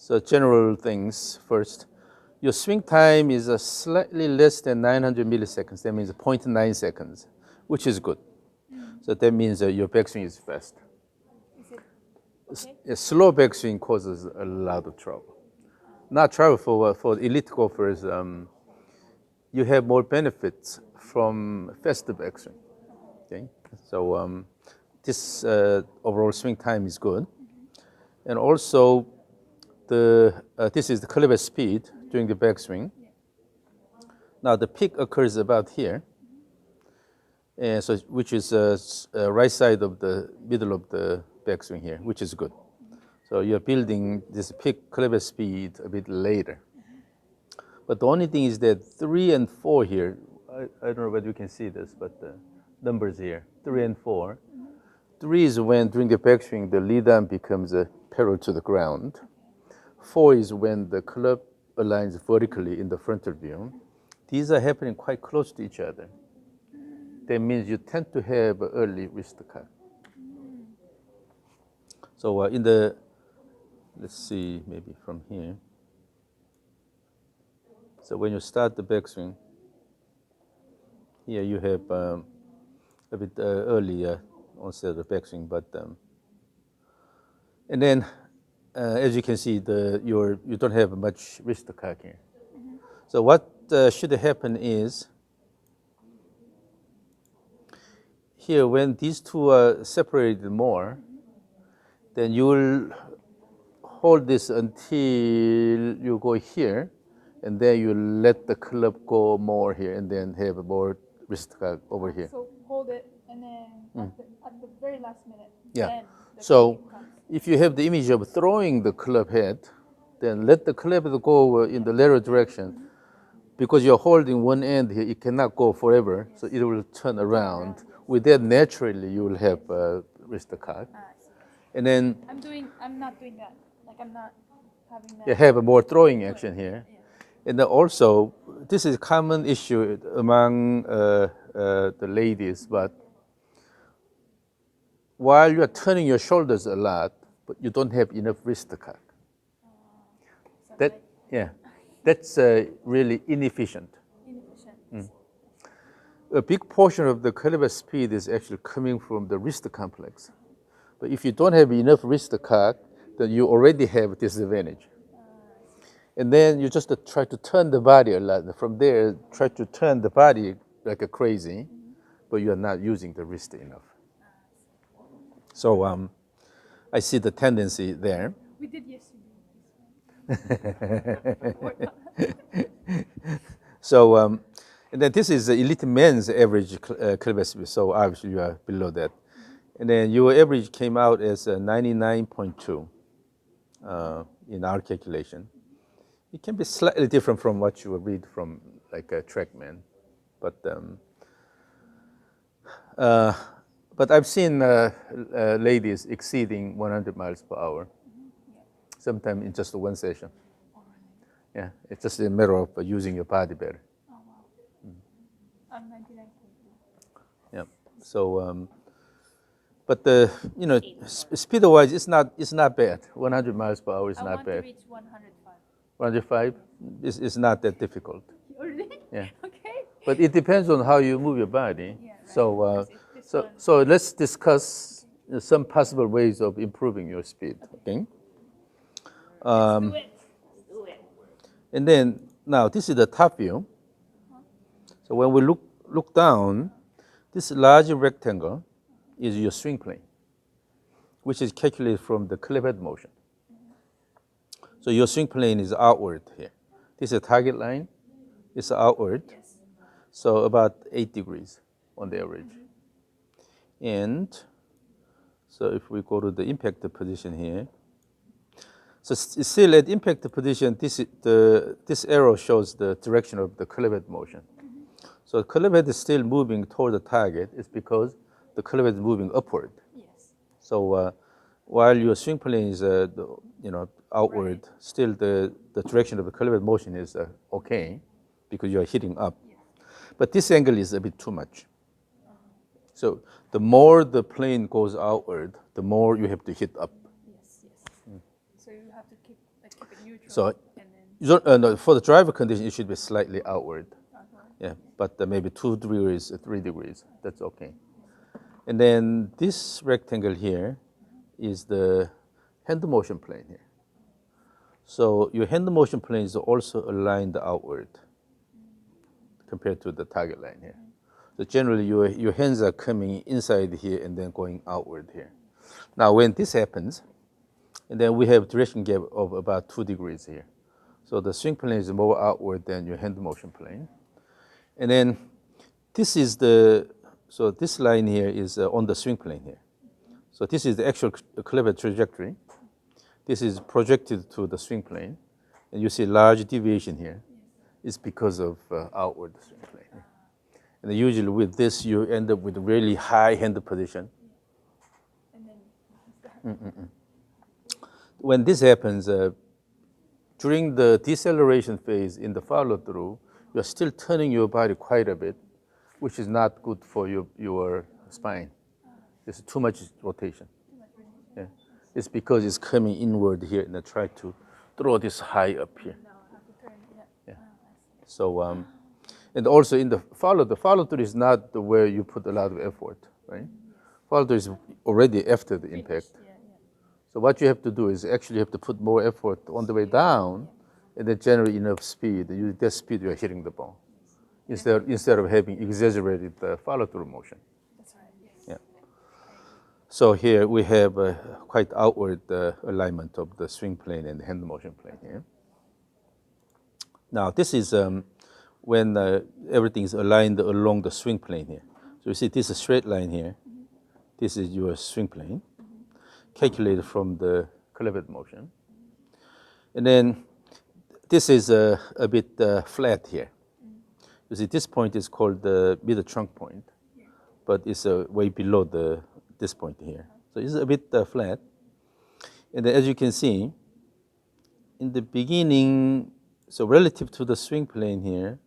So general things first. Your swing time is slightly less than 900 milliseconds. That means 0.9 seconds, which is good. So that means your backswing is fast. Is it okay? A slow backswing causes a lot of trouble. Not trouble for elite golfers. You have more benefits from faster backswing. Okay, so this overall swing time is good, and also this is the club head speed during the backswing. Now the peak occurs about here, and so which is right side of the middle of the backswing here, which is good. So you're building this peak club head speed a bit later. But the only thing is that 3 and 4 here, I don't know whether you can see this, but the numbers here, 3 and 4. 3 is when during the backswing the lead arm becomes parallel to the ground. 4 is when the club aligns vertically in the frontal view. These are happening quite close to each other. That means you tend to have early wrist cut. So let's see, maybe from here. So when you start the backswing, here you have a bit early onset of the backswing, but and then as you can see, you don't have much wrist cock here. So what should happen is here when these two are separated more, then you will hold this until you go here, and then you let the club go more here, and then have more wrist cock over here. So hold it, and then at the very last minute, Yeah. then the So kick comes. if you have the image of throwing the club head, then let the club head go in the lateral direction. Because you're holding one end here, it cannot go forever, so it will turn around. With that, naturally, you will have wrist cock. I see. And then I'm not doing that. Like I'm not having that. you have a more throwing action here. Yeah. And then also, this is a common issue among the ladies, but while you are turning your shoulders a lot, but you don't have enough wrist cock. That's really inefficient. Inefficient. A big portion of the club head speed is actually coming from the wrist complex. But if you don't have enough wrist cock, then you already have a disadvantage. And then you just try to turn the body a lot. From there, try to turn the body like a crazy, but you are not using the wrist enough. So I see the tendency there. We did yesterday. So, and then this is the elite men's average club head speed. So obviously you are below that. And then your average came out as 99.2 in our calculation. It can be slightly different from what you would read from like a TrackMan, but I've seen ladies exceeding 100 miles per hour, sometimes in just one session. Yeah, it's just a matter of using your body better. Oh wow. I'm 99.2. Yeah. So, but speed-wise, it's not bad. 100 miles per hour is not bad. I want to reach 105. 105 is not that difficult. Really? Yeah. Okay. But it depends on how you move your body. Yeah, right. So let's discuss some possible ways of improving your speed. Okay. Let's do it. Let's do it. And then now this is the top view. So when we look down, this large rectangle is your swing plane, which is calculated from the club head motion. So your swing plane is outward here. This is a target line. It's outward. Yes. So about 8 degrees on the average. And so if we go to the impact position here, so still at impact position, this arrow shows the direction of the club head motion. So the club head is still moving toward the target. It's because the club head is moving upward. Yes. So while your swing plane is outward, right, still the direction of the club head motion is okay because you are hitting up. Yes. But this angle is a bit too much. So the more the plane goes outward, the more you have to hit up. Yes, yes. So you have to keep Like keep it neutral. So and then you don't, no, for the driver condition, it should be slightly outward. outward. Yeah, but maybe 2 degrees, 3 degrees. That's okay. And then this rectangle here is the hand motion plane here. So your hand motion plane is also aligned outward compared to the target line here. So generally, your hands are coming inside here and then going outward here. Now, when this happens, and then we have direction gap of about 2 degrees here. So the swing plane is more outward than your hand motion plane. And then this is so this line here is on the swing plane here. So this is the actual clever trajectory. This is projected to the swing plane. And you see large deviation here. It's because of outward swing plane. And usually with this, you end up with a really high hand position. And then When this happens, during the deceleration phase in the follow-through, you're still turning your body quite a bit, which is not good for your spine. It's too much rotation. Yeah. It's because it's coming inward here, and I try to throw this high up here. now I have to turn. Yeah. Yeah. I see. So, and also in the follow-through is not the where you put a lot of effort, right? Follow-through is already after the impact. Yeah. So what you have to do is actually you have to put more effort on the way down, and then generate enough speed. That speed you're hitting the ball, instead of having exaggerated follow-through motion. That's right. Yes. Yeah. So here we have quite outward alignment of the swing plane and the hand motion plane here. Now this is when everything is aligned along the swing plane here. So you see this is a straight line here. This is your swing plane, calculated from the cleavage motion. And then this is a bit flat here. You see this point is called the middle trunk point, but it's way below this point here. So it's a bit flat. And then as you can see, in the beginning, so relative to the swing plane here,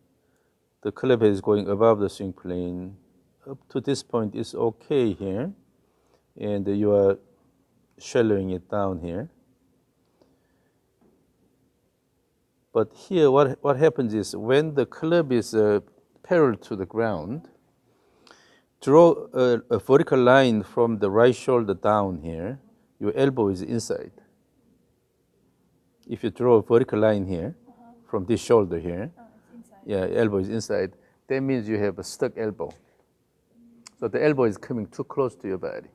the cleavage is going above the swing plane. Up to this point is okay here. And you are shallowing it down here. But here, what happens is when the club is parallel to the ground, draw a vertical line from the right shoulder down here. Your elbow is inside. If you draw a vertical line here, from this shoulder here, It's inside. yeah, elbow is inside, that means you have a stuck elbow. So the elbow is coming too close to your body.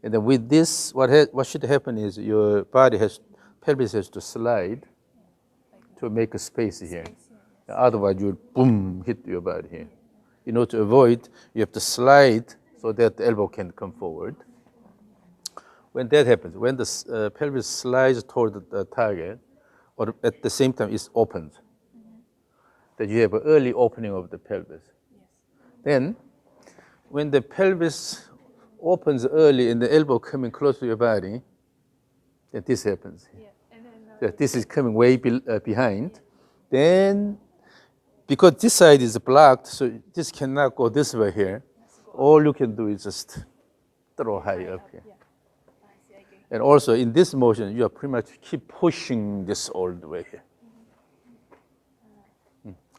And then with this, what should happen is your pelvis has to slide to make a space here. Otherwise, you will boom, hit your body here. In order to avoid, you have to slide so that the elbow can come forward. When that happens, when the pelvis slides toward the target, or at the same time it's opened, that you have an early opening of the pelvis. Then, when the pelvis opens early and the elbow coming close to your body, then this happens. Yeah. And then That this is coming way behind. Then, because this side is blocked, so this cannot go this way here. All you can do is just throw high up here. yeah. I see. I get. And also in this motion, you are pretty much keep pushing this all the way here.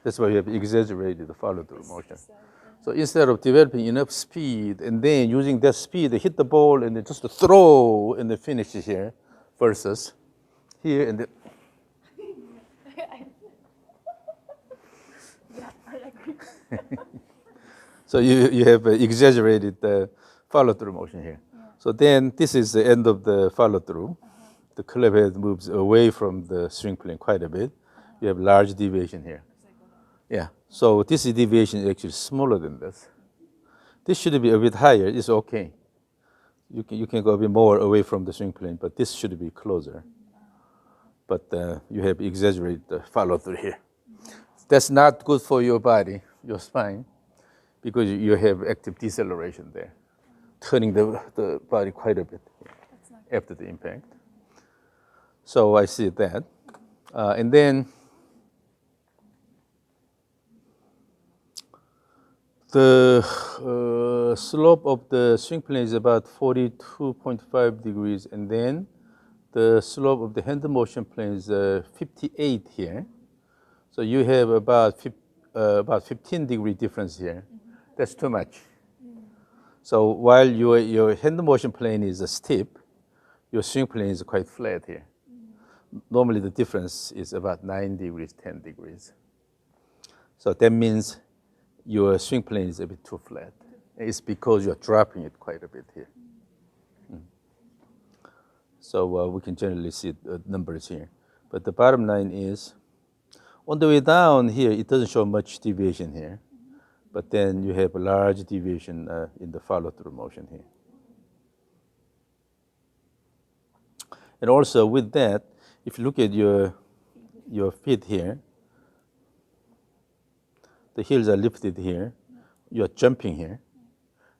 That's why you have exaggerated the follow-through motion. So instead of developing enough speed and then using that speed to hit the ball and then just to throw and then finish it here, versus here and then. Yeah, I agree. So you have exaggerated the follow-through motion here. So then this is the end of the follow-through. The club head moves away from the swing plane quite a bit. You have large deviation here. Yeah, so this deviation is actually smaller than this. This should be a bit higher, it's okay. You can go a bit more away from the swing plane, but this should be closer. But you have exaggerated the follow-through here. That's not good for your body, your spine, because you have active deceleration there, turning the body quite a bit after the impact. So I see that. And then the slope of the swing plane is about 42.5 degrees, and then the slope of the hand motion plane is 58 here. So you have about 15-degree difference here. That's too much. So while your hand motion plane is steep, your swing plane is quite flat here. Normally the difference is about 9 degrees, 10 degrees. So that means your swing plane is a bit too flat. It's because you're dropping it quite a bit here. So we can generally see the numbers here. But the bottom line is, on the way down here, it doesn't show much deviation here. But then you have a large deviation in the follow-through motion here. And also with that, if you look at your feet here, the heels are lifted here, you're jumping here.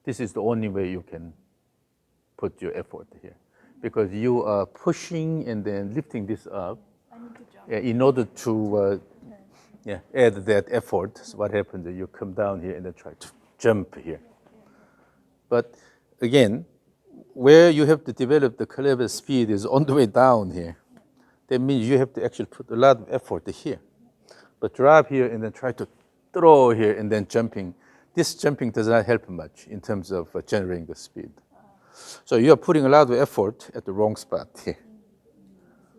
This is the only way you can put your effort here. Because you are pushing and then lifting this up in order to add that effort. So what happens is you come down here and then try to jump here. But again, where you have to develop the clever speed is on the way down here. That means you have to actually put a lot of effort here. But drop here and then try to throw here and then jumping. This jumping does not help much in terms of generating the speed. So you are putting a lot of effort at the wrong spot here.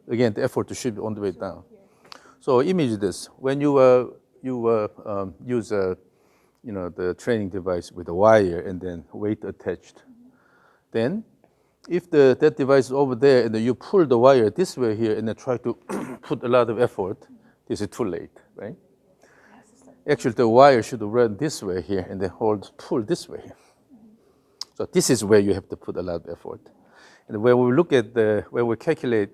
Again, the effort should be on the way down. So image this. When you use the training device with a wire and then weight attached, then if that device is over there and then you pull the wire this way here and then try to put a lot of effort, this is too late, right? Actually, the wire should run this way here and then pull this way here. So this is where you have to put a lot of effort. And when we look at when we calculate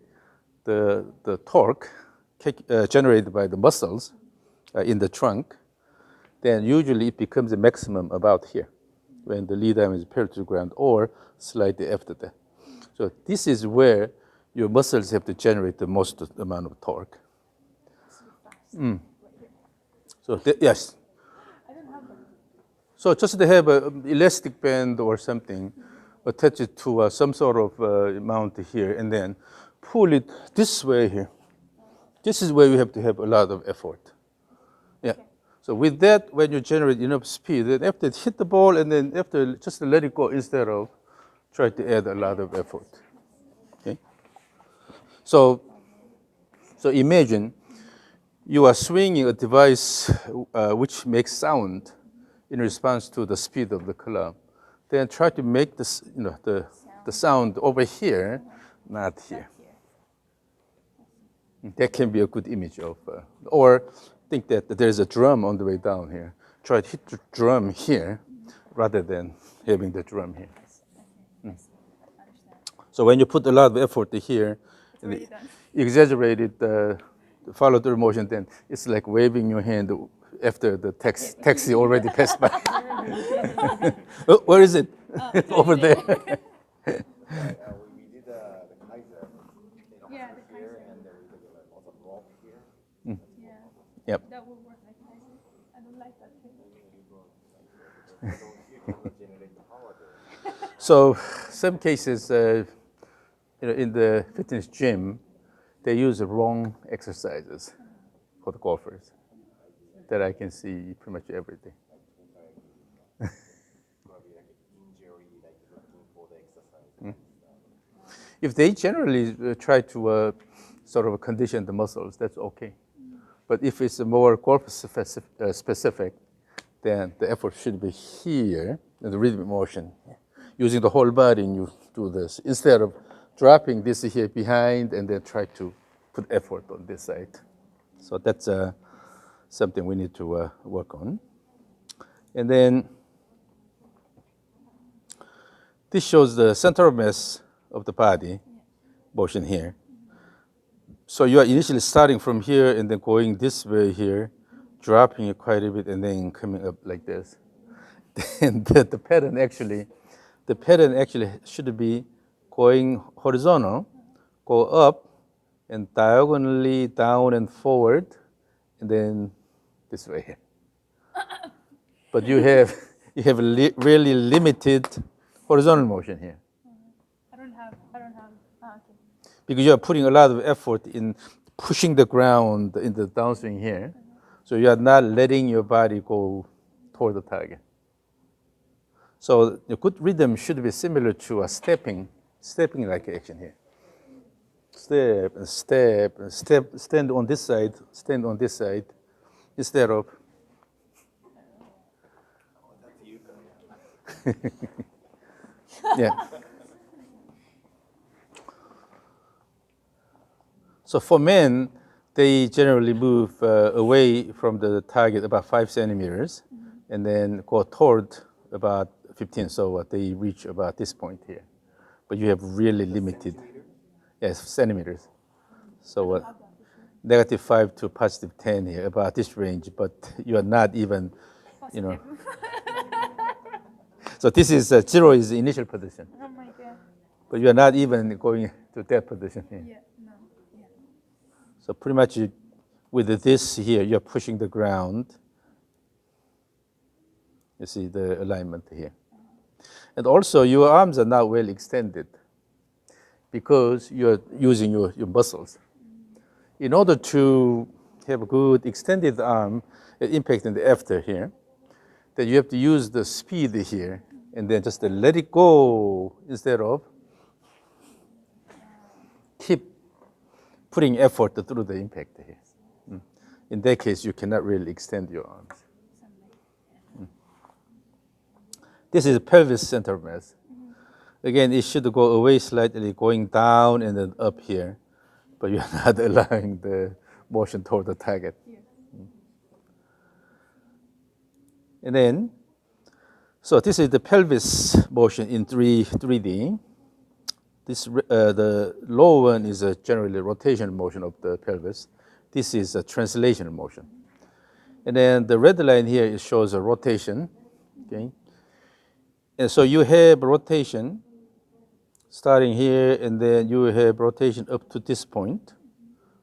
the torque generated by the muscles in the trunk, then usually it becomes a maximum about here when the lead arm is parallel to the ground or slightly after that. So this is where your muscles have to generate the most amount of torque. So yes. So just to have an elastic band or something, attach it to some sort of mount here, and then pull it this way here. This is where you have to have a lot of effort. Yeah. Okay. So with that, when you generate enough speed, then after hit the ball, and then after just let it go instead of try to add a lot of effort. Okay. So imagine you are swinging a device which makes sound in response to the speed of the club. Then try to make this, the sound over here, not here. That can be a good image of, or think that there's a drum on the way down here. Try to hit the drum here rather than having the drum here. So when you put a lot of effort here, and exaggerated the follow-through motion, then it's like waving your hand after the taxi already passed by. Oh, where is it? Over there. We did the Kaiser. Yeah, the here, Kaiser. and then we did also rope here. Yeah. Yep. That would work like Kaiser. I don't like that thing. So some cases, in the fitness gym, they use the wrong exercises for the golfers that I can see pretty much every day. If they generally try to sort of condition the muscles, that's okay. But if it's more golf specific, then the effort should be here in the rhythmic motion, using the whole body, and you do this instead of dropping this here behind and then try to put effort on this side. So that's something we need to work on. And then this shows the center of mass of the body motion here. So you are initially starting from here and then going this way here, dropping it quite a bit and then coming up like this. And the pattern actually should be going horizontal, go up and diagonally down and forward, and then this way here. But you have really limited horizontal motion here. I don't have. Okay. because you're putting a lot of effort in pushing the ground in the downswing here. So you are not letting your body go toward the target. So the good rhythm should be similar to a stepping like action here. Step and step and step, stand on this side, instead of. That's Yuka. Yeah. So for men, they generally move away from the target about 5 centimeters, and then go toward about 15. So they reach about this point here. But you have really limited, yes, centimeters. So -5 to +10 here, about this range. But you are not even, you know. So this is 0 is the initial position. Oh my god. But you are not even going to that position here. Yeah, no. Yeah. So pretty much with this here, you're pushing the ground. You see the alignment here. And also your arms are not well extended because you're using your muscles. In order to have a good extended arm, impact in the after here, then you have to use the speed here and then just let it go instead of keep putting effort through the impact here. In that case, you cannot really extend your arms. This is pelvis center of mass. Again, it should go away slightly, going down and then up here, but you're not allowing the motion toward the target. Yeah. And then, so this is the pelvis motion in 3D. This, the lower one is generally rotational motion of the pelvis. This is a translational motion. And then the red line here, it shows a rotation, okay? And so you have rotation starting here, and then you have rotation up to this point.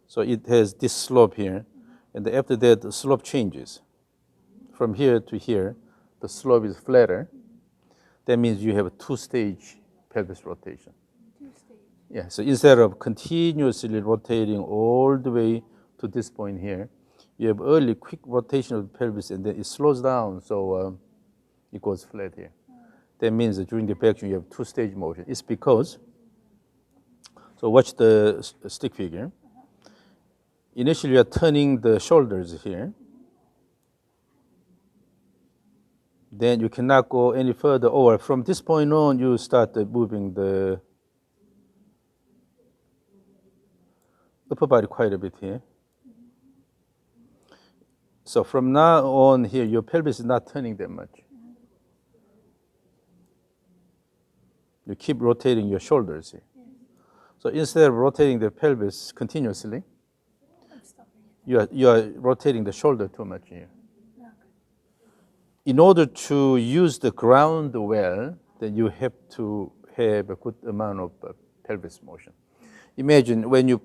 So it has this slope here, and after that, the slope changes. From here to here, the slope is flatter. That means you have a 2-stage pelvis rotation. 2-stage. Yeah, so instead of continuously rotating all the way to this point here, you have early quick rotation of the pelvis, and then it slows down, so it goes flat here. That means that during the back you have 2-stage motion. It's because, so watch the stick figure. Initially you are turning the shoulders here. Then you cannot go any further, or from this point on you start moving the upper body quite a bit here. So from now on here, your pelvis is not turning that much. You keep rotating your shoulders here. So instead of rotating the pelvis continuously, you are rotating the shoulder too much here. In order to use the ground well, then you have to have a good amount of pelvis motion. Imagine when you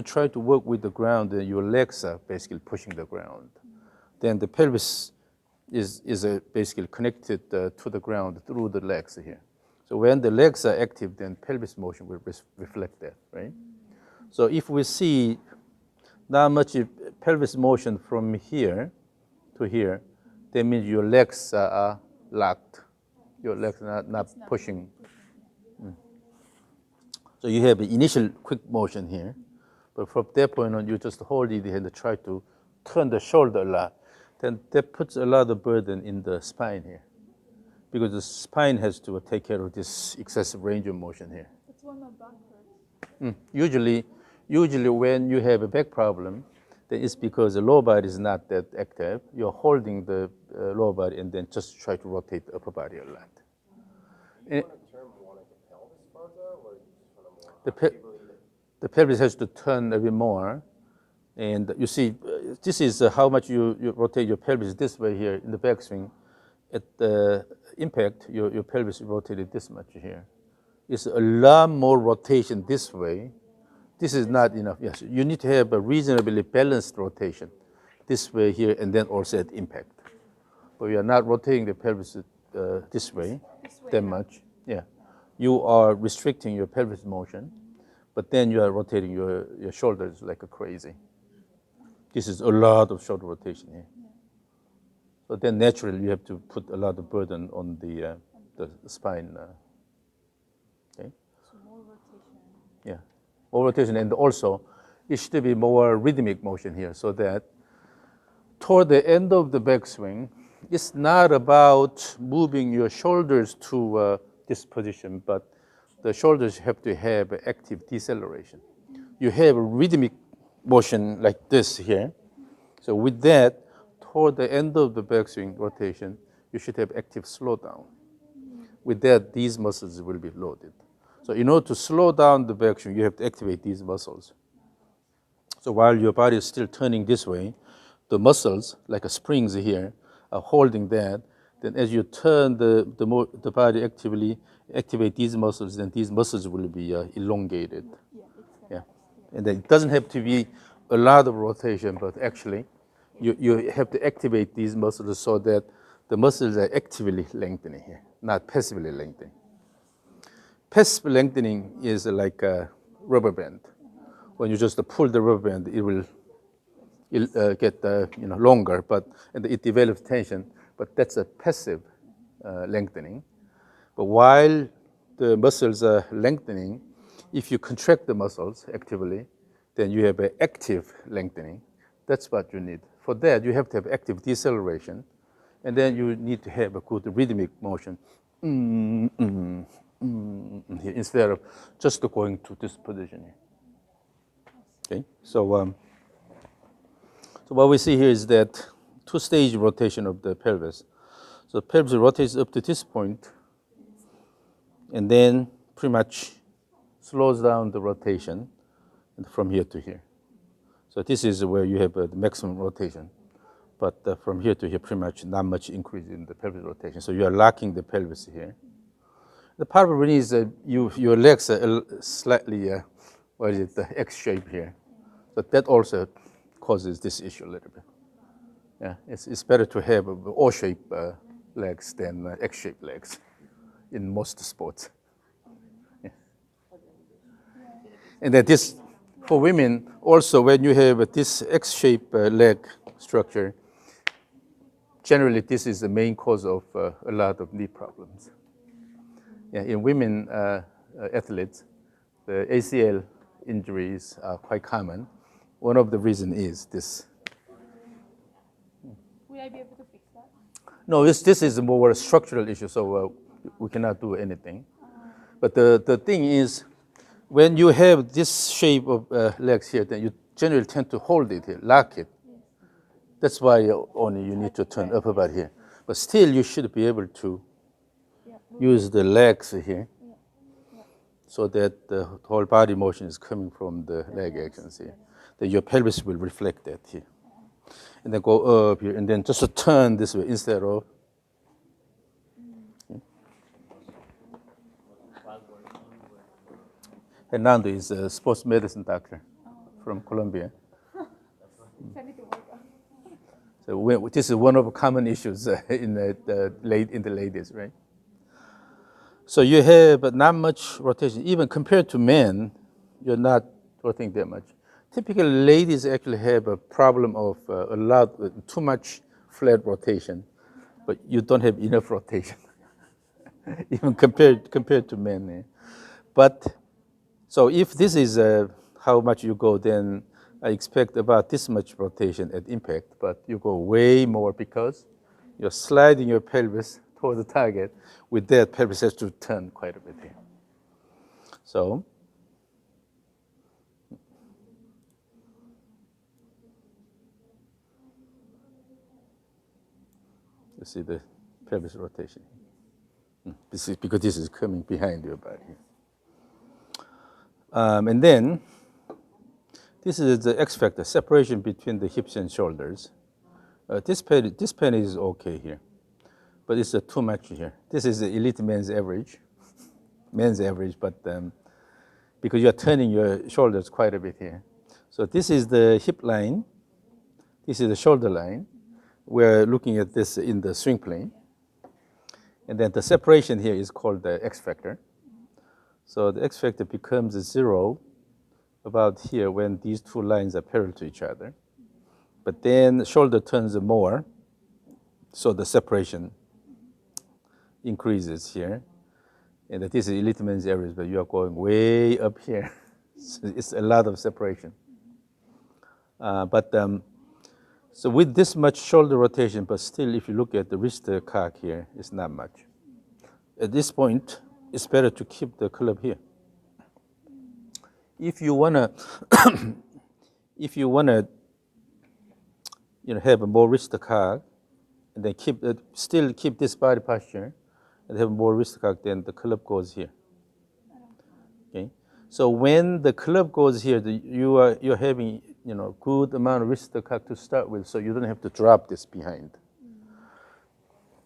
try to work with the ground, then your legs are basically pushing the ground. Then the pelvis is basically connected to the ground through the legs here. So when the legs are active, then pelvis motion will reflect that, right? So if we see not much pelvis motion from here to here, that means your legs are locked. Your legs are not pushing. So you have an initial quick motion here, but from that point on, you just hold it and try to turn the shoulder a lot. Then that puts a lot of burden in the spine here, because the spine has to take care of this excessive range of motion here. That's why my back hurts. Usually when you have a back problem, then it's because the lower body is not that active. You're holding the lower body and then just try to rotate the upper body a lot. Do you want to turn more like the pelvis further, or you just want to more The pelvis has to turn a bit more. And you see, this is how much you rotate your pelvis this way here in the backswing. At the impact, your pelvis is rotated this much here. It's a lot more rotation this way. This is not enough. Yes, you need to have a reasonably balanced rotation this way here, and then also at impact. But you are not rotating the pelvis this way that much. Yeah, you are restricting your pelvis motion, but then you are rotating your shoulders like a crazy. This is a lot of shoulder rotation here. So then naturally you have to put a lot of burden on the spine. Okay. So more rotation. Yeah, more rotation, and also it should be more rhythmic motion here, so that toward the end of the backswing, it's not about moving your shoulders to this position, but the shoulders have to have active deceleration. You have a rhythmic motion like this here. So with that, toward the end of the backswing rotation, you should have active slowdown. With that, these muscles will be loaded. So in order to slow down the backswing, you have to activate these muscles. So while your body is still turning this way, the muscles, like a springs here, are holding that. Then as you turn the body actively, activate these muscles, then these muscles will be elongated. Yeah. And then it doesn't have to be a lot of rotation, but actually you have to activate these muscles so that the muscles are actively lengthening here, not passively lengthening. Passive lengthening is like a rubber band. When you just pull the rubber band, it will get longer, and it develops tension. But that's a passive lengthening. But while the muscles are lengthening, if you contract the muscles actively, then you have an active lengthening. That's what you need. For that, you have to have active deceleration, and then you need to have a good rhythmic motion here, instead of just going to this position here. Okay, so what we see here is that two-stage rotation of the pelvis. So the pelvis rotates up to this point, and then pretty much slows down the rotation from here to here. So this is where you have the maximum rotation. But from here to here, pretty much not much increase in the pelvis rotation. So you are locking the pelvis here. The problem is that your legs are slightly, the X shape here. But that also causes this issue a little bit. Yeah, it's better to have O-shaped legs than X-shaped legs in most sports. Yeah. And that this, for women, also when you have this X-shaped leg structure, generally this is the main cause of a lot of knee problems. Yeah, in women athletes, the ACL injuries are quite common. One of the reasons is this. Will I be able to fix that? No, this is more a structural issue, so we cannot do anything. But the thing is, when you have this shape of legs here, then you generally tend to hold it here, lock it. That's why only you need to turn up about here. But still, you should be able to use the legs here, so that the whole body motion is coming from the leg actions here. Then your pelvis will reflect that here. And then go up here, and then just turn this way instead of. Hernando is a sports medicine doctor from Colombia. Send it to work. So this is one of the common issues in the ladies, right? So you have not much rotation. Even compared to men, you're not rotating that much. Typically, ladies actually have a problem of too much flat rotation, but you don't have enough rotation, even compared to men. Yeah. But so if this is how much you go, then I expect about this much rotation at impact, but you go way more because you're sliding your pelvis toward the target. With that, pelvis has to turn quite a bit here. So you see the pelvis rotation. This is because this is coming behind your body. And then this is the X factor, separation between the hips and shoulders. This penny is okay here, but it's too much here. This is the elite men's average, but because you're turning your shoulders quite a bit here. So this is the hip line, this is the shoulder line. We're looking at this in the swing plane. And then the separation here is called the X factor. So the X factor becomes 0 about here when these two lines are parallel to each other. But then the shoulder turns more, so the separation increases here. And this is Littman's areas, but you are going way up here. So it's a lot of separation. So with this much shoulder rotation, but still if you look at the wrist cock here, it's not much. At this point, it's better to keep the club here. If you wanna, have a more wrist cock, and then still keep this body posture, and have more wrist cock, then the club goes here. Okay. So when the club goes here, you're having good amount of wrist cock to start with, so you don't have to drop this behind.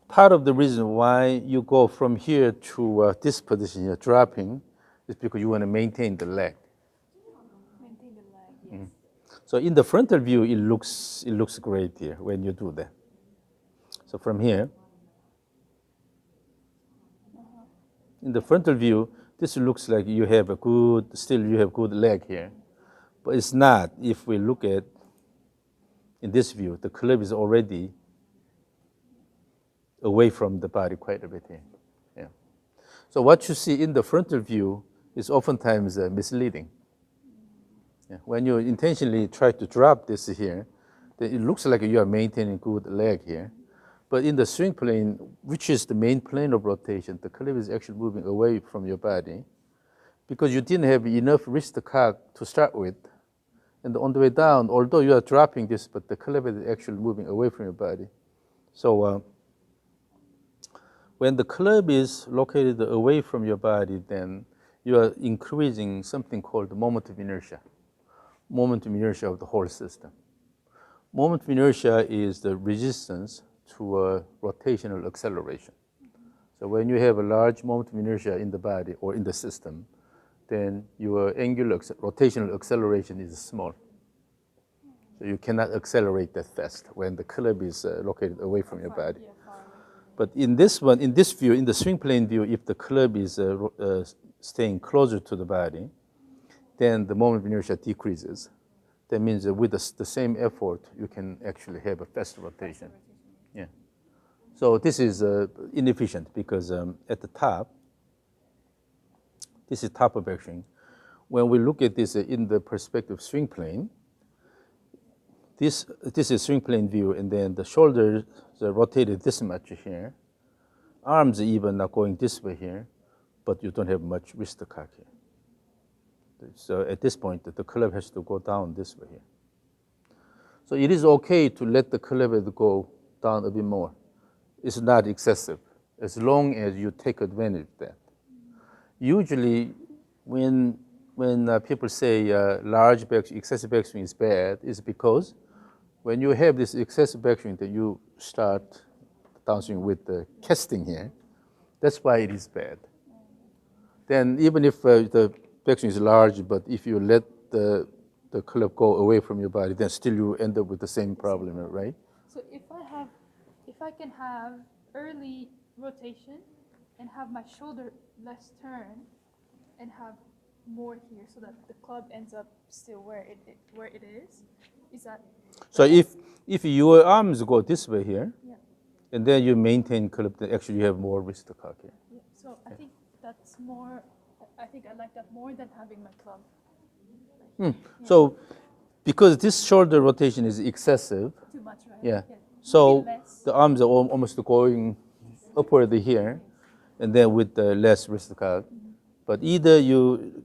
Part of the reason why you go from here to this position here, dropping, is because you want to maintain the leg. Maintain the leg, yes. So in the frontal view, it looks great here when you do that. So from here, in the frontal view, this looks like you have good leg here, but it's not. If we look at in this view, the club is already away from the body quite a bit here. Yeah. So what you see in the frontal view is oftentimes misleading. Yeah. When you intentionally try to drop this here, then it looks like you are maintaining good leg here. But in the swing plane, which is the main plane of rotation, the club is actually moving away from your body because you didn't have enough wrist cock to start with. And on the way down, although you are dropping this, but the club is actually moving away from your body. So when the club is located away from your body, then you are increasing something called the moment of inertia of the whole system. Moment of inertia is the resistance to a rotational acceleration. So when you have a large moment of inertia in the body or in the system, then your angular rotational acceleration is small. So you cannot accelerate that fast when the club is located away from your body. But in this view, in the swing plane view, if the club is staying closer to the body, then the moment of inertia decreases. That means that with the same effort, you can actually have a faster rotation. Yeah. So this is inefficient because at the top, this is top of backswing. When we look at this in the perspective swing plane, this is swing plane view, and then the shoulders are rotated this much here. Arms even are going this way here, but you don't have much wrist cock here. So at this point, the club has to go down this way here. So it is okay to let the club head go down a bit more. It's not excessive, as long as you take advantage of that. Usually, when people say large backswing, excessive backswing is bad, is because when you have this excessive backswing, that you start downswing with the casting here. That's why it is bad. Then even if the backswing is large, but if you let the club go away from your body, then still you end up with the same problem, right? So if I can have early rotation and have my shoulder less turn and have more here so that the club ends up still where it is that? So if your arms go this way here, Yeah. and then you maintain club, then actually you have more wrist cock here. Yeah. So I think that's more. I think I like that more than having my club. Yeah. So because this shoulder rotation is excessive, Too much, right? yeah. Yeah. So Maybe less. the arms are almost going upward here, and then with the less wrist cock. But either you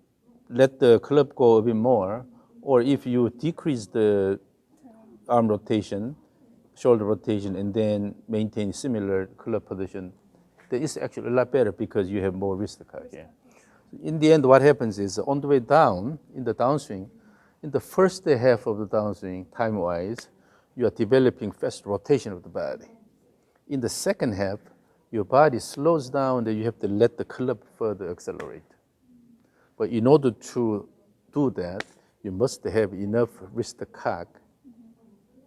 let the club go a bit more, or if you decrease the arm rotation, shoulder rotation, and then maintain similar club position, then it's actually a lot better because you have more wrist cock here. In the end, what happens is on the way down, in the downswing, in the first half of the downswing, time-wise, you are developing fast rotation of the body. In the second half, your body slows down, then you have to let the club further accelerate. But in order to do that, you must have enough wrist cock.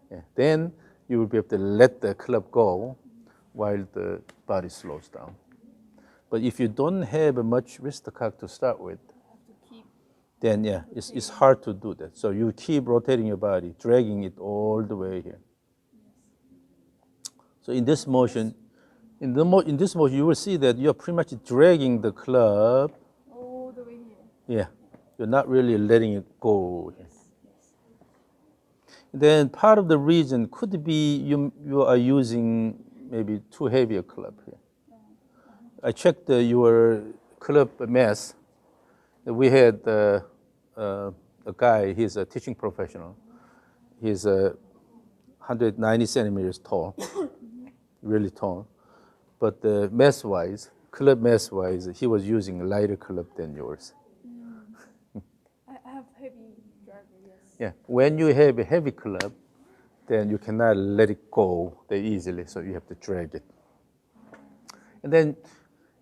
Yeah. Then you will be able to let the club go while the body slows down. But if you don't have much wrist cock to start with, I have to keep then yeah, it's hard to do that. So you keep rotating your body, dragging it all the way here. So in this motion, in this motion, you will see that you're pretty much dragging the club. All the way here. Yeah, you're not really letting it go. Then part of the reason could be you are using maybe too heavy a club here. I checked your club mass. We had a guy, he's a teaching professional. He's 190 centimeters tall, really tall. But mass-wise, club mass-wise, he was using a lighter club than yours. I have heavy driver, yes. Yeah, when you have a heavy club, then you cannot let it go that easily, so you have to drag it. And then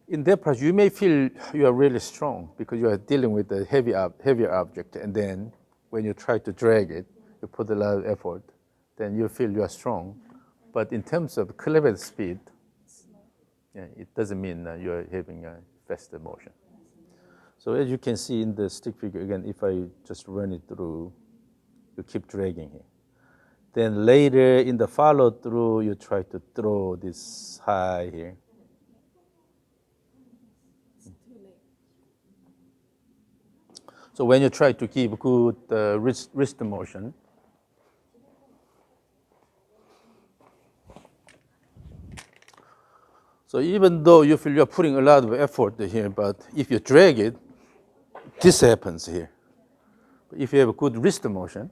in that process, you may feel you are really strong because you are dealing with a heavier object, and then when you try to drag it, you put a lot of effort, then you feel you are strong. But in terms of club speed, yeah, it doesn't mean you're having a faster motion. So as you can see in the stick figure, again, if I just run it through, you keep dragging here. Then later in the follow through, you try to throw this high here. So when you try to keep good wrist motion, so even though you feel you're putting a lot of effort here, but if you drag it, this happens here. But if you have a good wrist motion,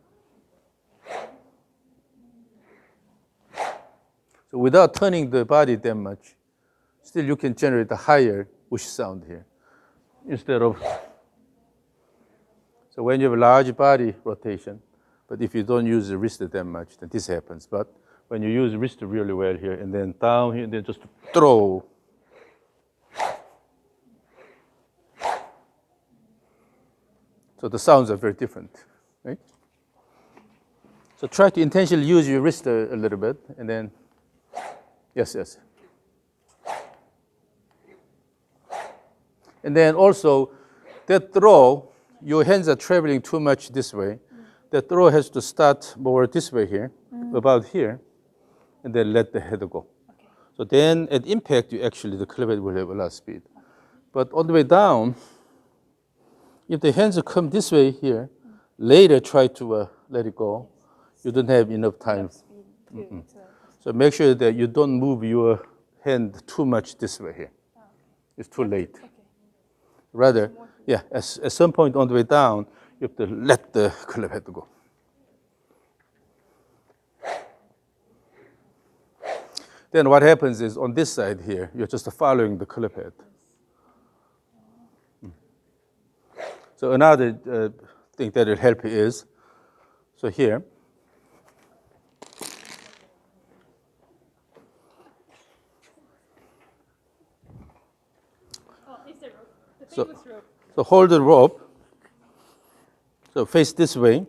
so without turning the body that much, still you can generate a higher whoosh sound here instead of. So when you have a large body rotation, but if you don't use the wrist that much, then this happens. But when you use the wrist really well here, and then down here, and then just throw. So the sounds are very different, right? So try to intentionally use your wrist a little bit, and then, yes. And then also, that throw, your hands are traveling too much this way. The throw has to start more this way here, about here, and then let the head go. Okay. So then at impact, the club head will have a lot of speed. But on the way down, if the hands come this way here, later try to let it go, you don't have enough time. So make sure that you don't move your hand too much this way here. It's too late. Okay. Rather, yeah, at some point on the way down, you have to let the club head go. Then what happens is on this side here, you're just following the club head. So another thing that will help you is, so here, Oh, it's the rope. The So- famous rope. so hold the rope. So face this way,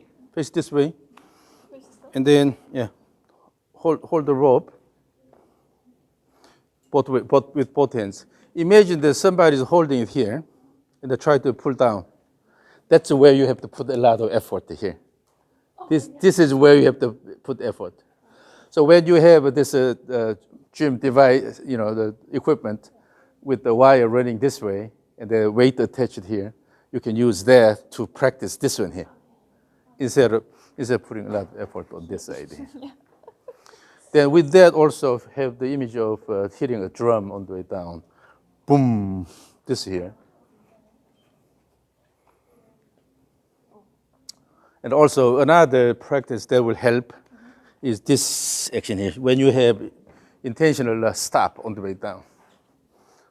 and then hold the rope. With both hands. Imagine that somebody is holding it here, and they try to pull down. That's where you have to put a lot of effort here. This is where you have to put effort. So when you have this gym device, the equipment with the wire running this way and the weight attached here, you can use that to practice this one here, instead of putting a lot of effort on this side here. Then with that also have the image of hitting a drum on the way down. Boom, this here. And also another practice that will help is this action here. When you have intentional stop on the way down.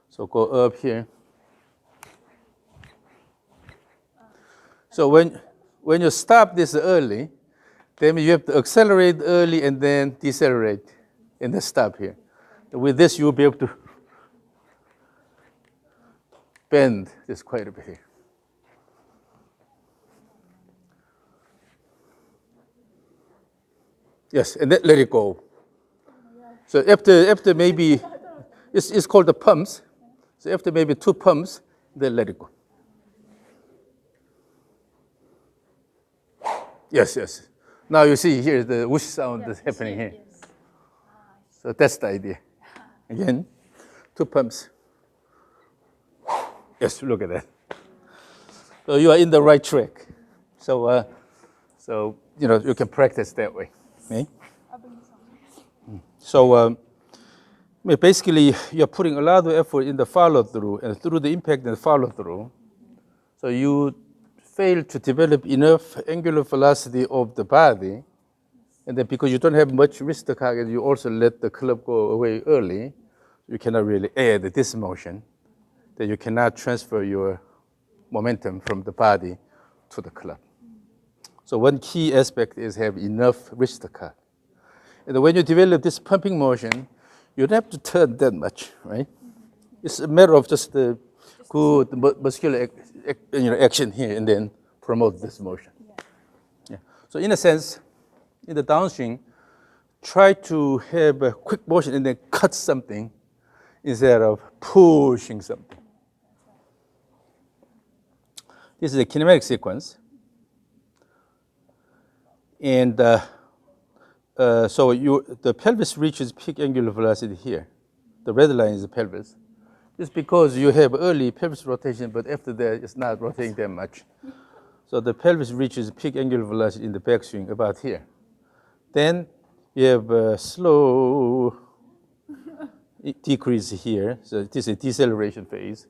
So go up here. So when you stop this early, then you have to accelerate early and then decelerate and then stop here. With this, you'll be able to bend this quite a bit here. Yes, and then let it go. So after maybe, it's called the pumps. So after maybe 2 pumps, then let it go. Yes, yes. Now you see here the whoosh sound that's happening here. Yes. So that's the idea. Again, 2 pumps. Yes, look at that. So you are in the right track. So, you can practice that way. Okay? I'll bring some. So basically, you're putting a lot of effort in the follow through, and through the impact and follow through. So you fail to develop enough angular velocity of the body, and then because you don't have much wrist target, you also let the club go away early. You cannot really add this motion. Then you cannot transfer your momentum from the body to the club. So one key aspect is have enough wrist cut. And when you develop this pumping motion, you don't have to turn that much, right? It's a matter of just the good muscular action here and then promote this motion. Yeah. So in a sense, in the downswing, try to have a quick motion and then cut something instead of pushing something. This is a kinematic sequence. And so the pelvis reaches peak angular velocity here. The red line is the pelvis. It's because you have early pelvis rotation, but after that, it's not rotating that much. So the pelvis reaches peak angular velocity in the backswing about here. Then you have a slow decrease here. So this is a deceleration phase.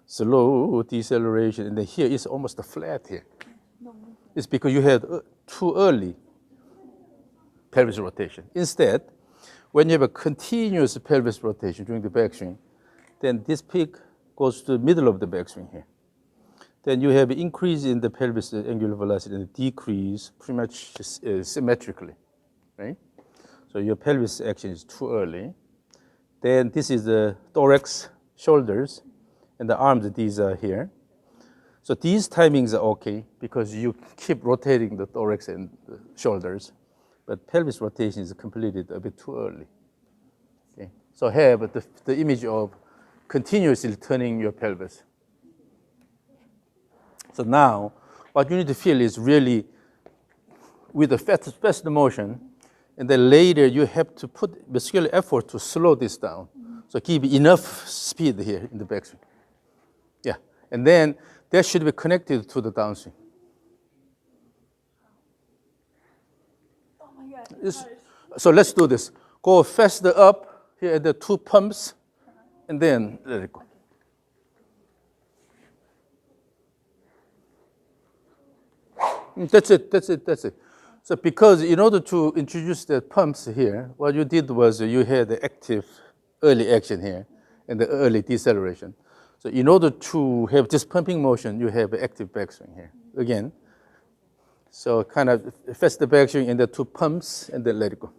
Slow deceleration, and then here is almost a flat here. It's because you had too early pelvis rotation. Instead, when you have a continuous pelvis rotation during the backswing, then this peak goes to the middle of the backswing here. Then you have an increase in the pelvis angular velocity and a decrease pretty much symmetrically, right? So your pelvis action is too early. Then this is the thorax, shoulders, and the arms, these are here. So these timings are okay because you keep rotating the thorax and the shoulders, but pelvis rotation is completed a bit too early. Okay? So have the image of continuously turning your pelvis. So now, what you need to feel is really with the fast motion, and then later you have to put muscular effort to slow this down. So give enough speed here in the backswing. Yeah, and then that should be connected to the downswing. Oh my God. So let's do this. Go faster up here at the 2 pumps, and then let it go. That's it. So because in order to introduce the pumps here, what you did was you had the active early action here and the early deceleration. So in order to have this pumping motion, you have an active backswing here. Again, so kind of faster backswing and the 2 pumps and then let it go.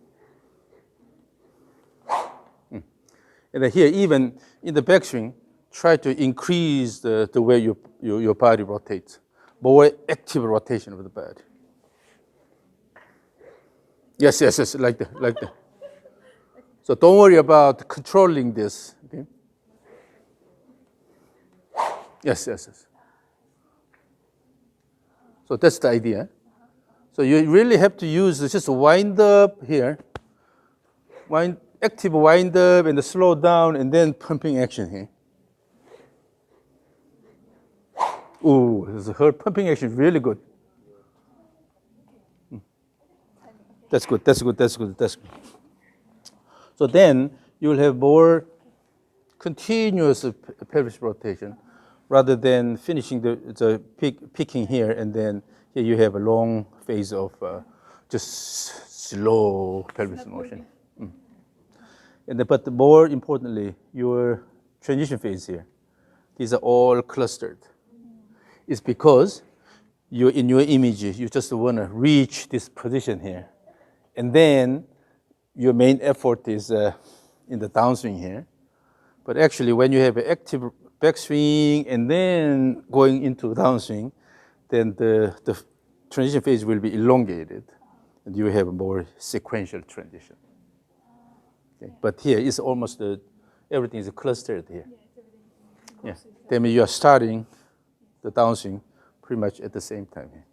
And then here, even in the backswing, try to increase the way your body rotates. More active rotation of the body. Yes, like that. So don't worry about controlling this. Okay? Yes. So that's the idea. So you really have to use just wind up here, active wind up and the slow down and then pumping action here. Ooh, her pumping action is really good. That's good. So then you will have more continuous pelvis rotation rather than finishing the peaking here and then here you have a long phase of just slow pelvis motion. But more importantly, your transition phase here, these are all clustered. It's because in your image, you just want to reach this position here. And then your main effort is in the downswing here. But actually, when you have an active backswing and then going into downswing, then the transition phase will be elongated, and you have a more sequential transition. Okay. But here it's almost everything is clustered here. Yeah, that means you are starting the downswing pretty much at the same time here.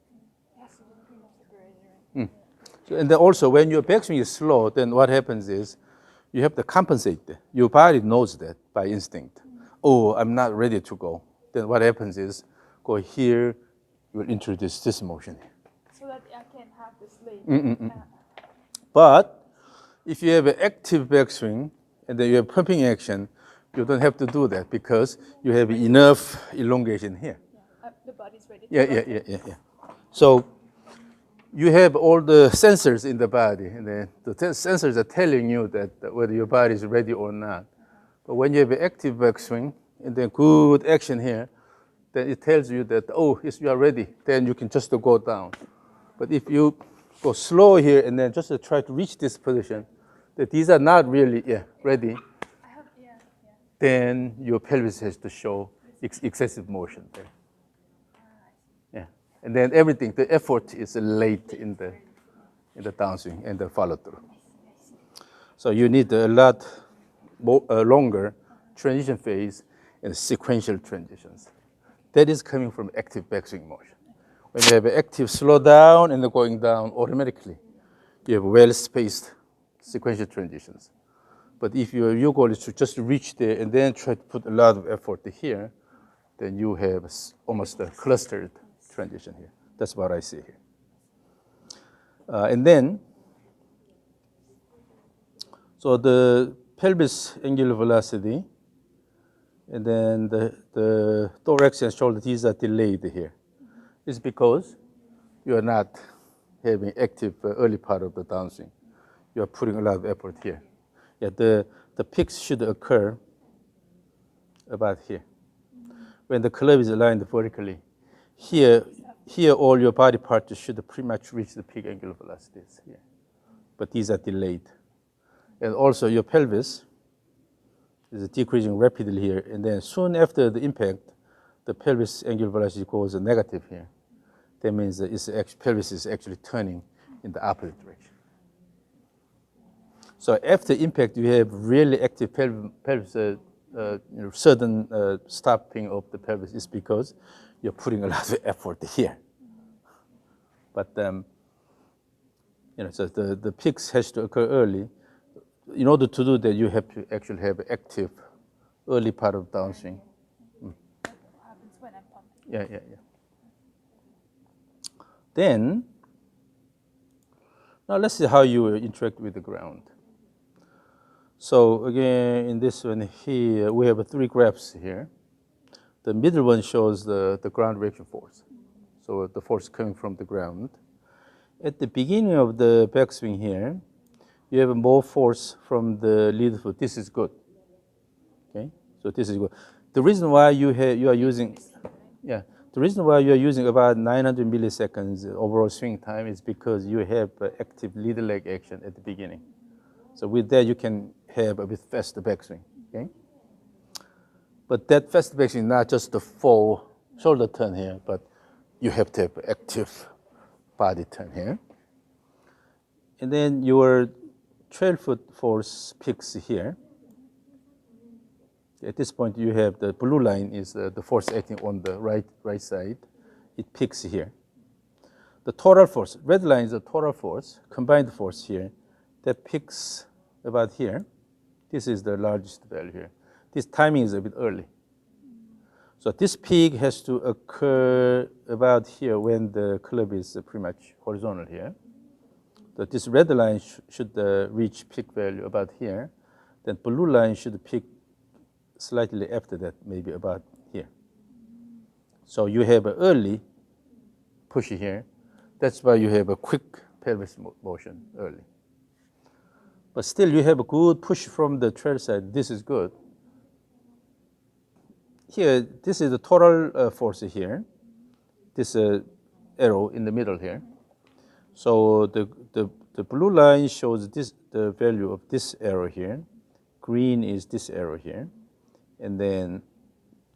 And then also, when your backswing is slow, then what happens is you have to compensate. Your body knows that by instinct. Oh, I'm not ready to go. Then what happens is, go here, you will introduce this motion. So that I can have this late. But if you have an active backswing and then you have pumping action, you don't have to do that because you have enough elongation here. The body's ready to Yeah. So you have all the sensors in the body, and then the sensors are telling you that whether your body is ready or not. But when you have an active backswing and then good action here, then it tells you that, oh, yes, you are ready. Then you can just go down. But if you go slow here and then just try to reach this position, that these are not really ready, then your pelvis has to show excessive motion there. Yeah, and then everything, the effort is late in the downswing and the follow through. So you need a lot longer transition phase and sequential transitions. That is coming from active backswing motion. When you have an active slow down and going down automatically, you have well-spaced sequential transitions. But if your goal is to just reach there and then try to put a lot of effort here, then you have almost a clustered transition here. That's what I see here. And then, so the pelvis angular velocity, and then the thorax and shoulder, these are delayed here. It's because you are not having active early part of the downswing. You are putting a lot of effort here. Yeah, the peaks should occur about here. When the club is aligned vertically, here all your body parts should pretty much reach the peak angular velocities here. But these are delayed. And also your pelvis is decreasing rapidly here. And then soon after the impact, the pelvis angular velocity goes negative here. That means that pelvis is actually turning in the opposite direction. So after impact, you have really active pelvis, sudden stopping of the pelvis is because you're putting a lot of effort here. But so the peaks has to occur early. In order to do that, you have to actually have active early part of downswing. What happens when I'm pumping? Yeah. Then, now let's see how you interact with the ground. So again, in this one here, we have 3 graphs here. The middle one shows the ground reaction force. So the force coming from the ground. At the beginning of the backswing here, you have more force from the lead foot. This is good. Okay, so this is good. The reason why you are using about 900 milliseconds overall swing time is because you have active lead leg action at the beginning. So with that, you can have a bit faster backswing. Okay, but that fast backswing is not just the full shoulder turn here, but you have to have active body turn here. And then your trail foot force peaks here. At this point, you have the blue line is the force acting on the right side. It peaks here. The total force, red line is the total force, combined force here, that peaks about here. This is the largest value here. This timing is a bit early. So this peak has to occur about here when the club is pretty much horizontal here. So this red line should reach peak value about here. Then blue line should peak slightly after that, maybe about here. So you have an early push here. That's why you have a quick pelvis motion early. But still, you have a good push from the trail side. This is good. Here, this is the total force here. This arrow in the middle here. So the blue line shows the value of this arrow here. Green is this arrow here. And then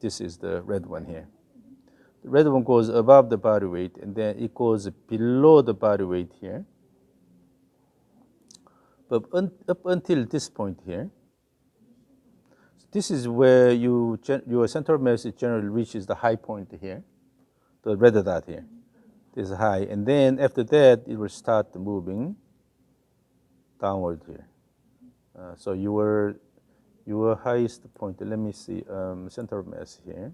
this is the red one here. The red one goes above the body weight, and then it goes below the body weight here. But up until this point here, this is where your center of mass generally reaches the high point here, the red dot here. This is high, and then after that, it will start moving downward here. So your highest point, let me see, center of mass here.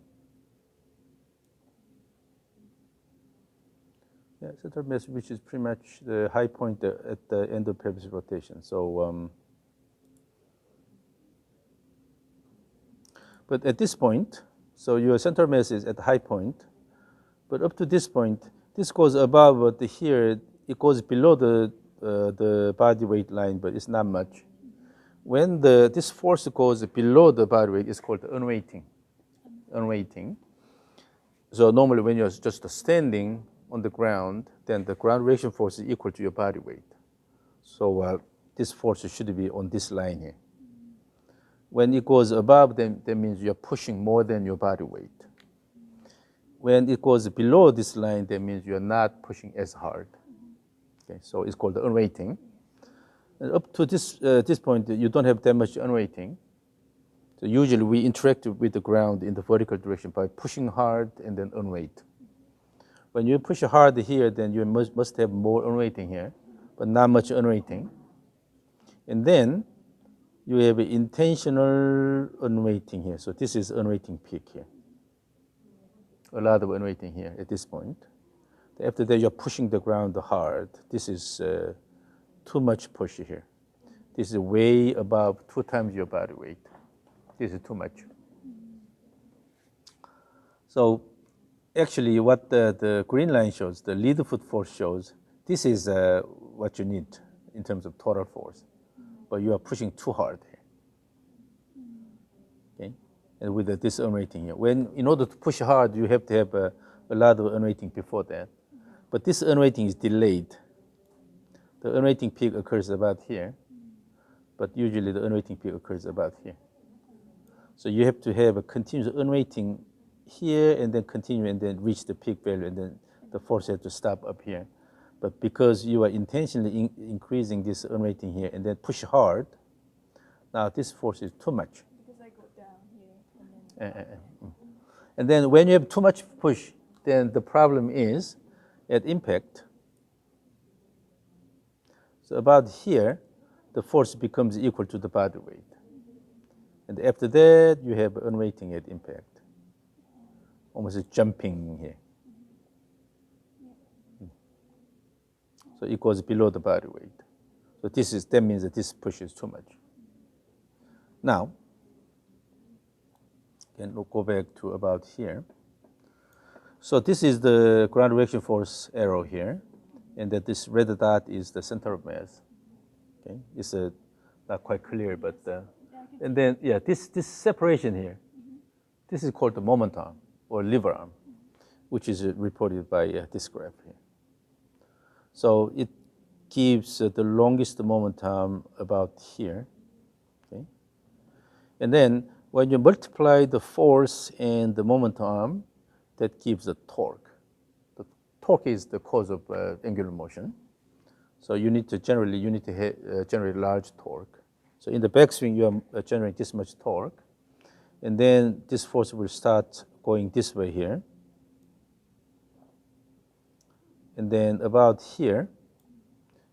Yeah, center of mass, which is pretty much the high point at the end of pelvis rotation. So, but at this point, so your center of mass is at the high point, but up to this point, this goes above, but here it goes below the body weight line, but it's not much. When this force goes below the body weight, it's called unweighting. Unweighting. So normally when you're just standing on the ground, then the ground reaction force is equal to your body weight. So this force should be on this line here. When it goes above, then that means you're pushing more than your body weight. When it goes below this line, that means you're not pushing as hard. Okay, so it's called unweighting. And up to this point, you don't have that much unweighting. So usually we interact with the ground in the vertical direction by pushing hard and then unweight. When you push hard here, then you must have more unweighting here, but not much unweighting. And then you have intentional unweighting here. So this is unweighting peak here. A lot of unweighting here at this point. After that, you're pushing the ground hard. This is too much push here. This is way above 2 times your body weight. This is too much. So actually what the green line shows, the lead foot force shows, this is what you need in terms of total force. But you are pushing too hard here. Okay? And with this unweighting here. In order to push hard, you have to have a lot of unweighting before that. But this unweighting is delayed. The unweighting peak occurs about here, but usually the unweighting peak occurs about here. So you have to have a continuous unweighting here and then continue and then reach the peak value and then the force has to stop up here. But because you are intentionally increasing this unweighting here and then push hard, now this force is too much. Because I go down here and then And then when you have too much push, then the problem is at impact. So about here, the force becomes equal to the body weight. And after that, you have unweighting at impact. Almost jumping here. So it goes below the body weight. So that means that this push is too much. Now, again, we'll go back to about here. So this is the ground reaction force arrow here, and that this red dot is the center of mass. Okay, it's not quite clear, but and then this separation here, this is called the moment arm or lever arm, which is reported by this graph here. So it gives the longest moment arm about here. Okay, and then when you multiply the force and the moment arm, that gives the torque. The torque is the cause of angular motion. So you need to generate large torque. So in the backswing, you are generating this much torque. And then this force will start going this way here. And then about here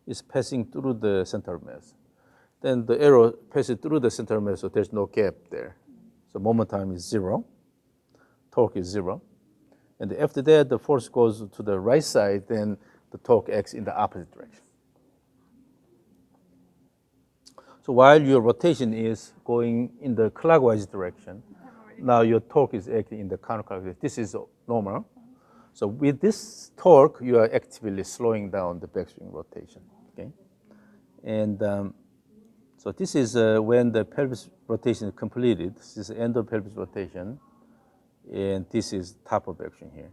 is passing through the center of mass. Then the arrow passes through the center of mass, so there's no gap there. So moment time is 0, torque is 0. And after that, the force goes to the right side, then the torque acts in the opposite direction. So while your rotation is going in the clockwise direction, now your torque is acting in the counterclockwise. This is normal. So with this torque, you are actively slowing down the backswing rotation. Okay, and so this is when the pelvis rotation is completed. This is the end of pelvis rotation, and this is top of backswing here.